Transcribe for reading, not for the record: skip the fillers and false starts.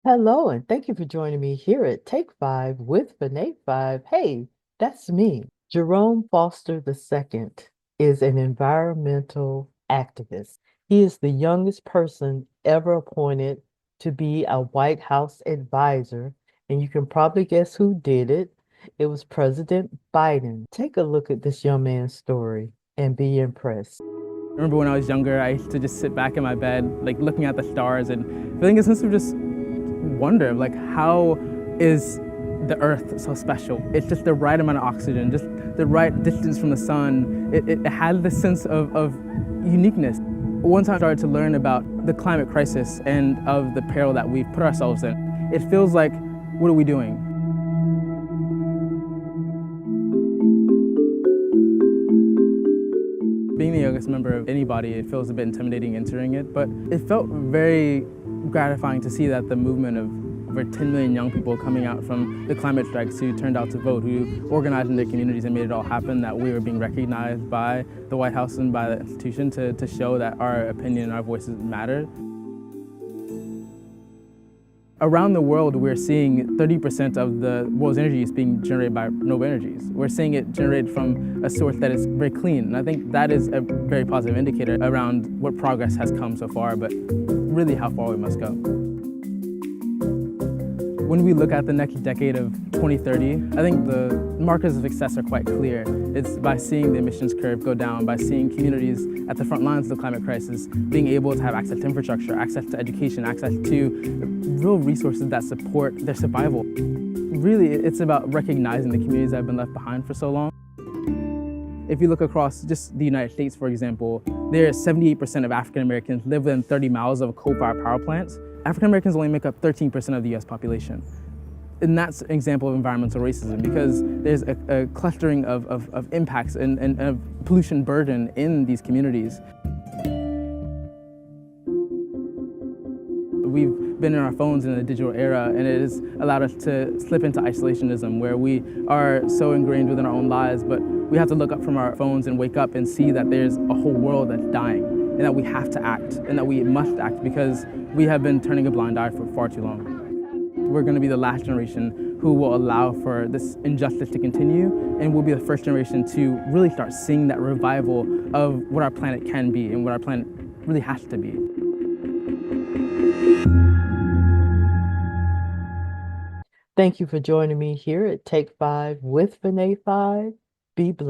Hello, and thank you for joining me here at Take Five with Nate Five. Hey, that's me. Jerome Foster II is an environmental activist. He is the youngest person ever appointed to be a White House advisor, and you can probably guess who did it. It was President Biden. Take a look at this young man's story and be impressed. I remember when I was younger, I used to just sit back in my bed, like looking at the stars and feeling a sense of just wonder, like how is the earth so special? It's just the right amount of oxygen, just the right distance from the sun. It had this sense of uniqueness. Once I started to learn about the climate crisis and of the peril that we've put ourselves in, it feels like, what are we doing? Being the youngest member of any body, it feels a bit intimidating entering it, but it felt very gratifying to see that the movement of over 10 million young people coming out from the climate strikes who turned out to vote, who organized in their communities and made it all happen, that we were being recognized by the White House and by the institution to show that our opinion and our voices mattered. Around the world, we're seeing 30% of the world's energy use being generated by renewable energies. We're seeing it generated from a source that is very clean. And I think that is a very positive indicator around what progress has come so far, but really how far we must go. When we look at the next decade of 2030, I think the markers of success are quite clear. It's by seeing the emissions curve go down, by seeing communities at the front lines of the climate crisis being able to have access to infrastructure, access to education, access to real resources that support their survival. Really, it's about recognizing the communities that have been left behind for so long. If you look across just the United States, for example, there are 78% of African Americans live within 30 miles of coal-fired power plants. African Americans only make up 13% of the US population. And that's an example of environmental racism because there's a clustering of impacts and of pollution burden in these communities. We've been in our phones in a digital era, and it has allowed us to slip into isolationism where we are so ingrained within our own lives, but we have to look up from our phones and wake up and see that there's a whole world that's dying and that we have to act and that we must act because we have been turning a blind eye for far too long. We're going to be the last generation who will allow for this injustice to continue, and we'll be the first generation to really start seeing that revival of what our planet can be and what our planet really has to be. Thank you for joining me here at Take Five with Nate Five. Be blessed.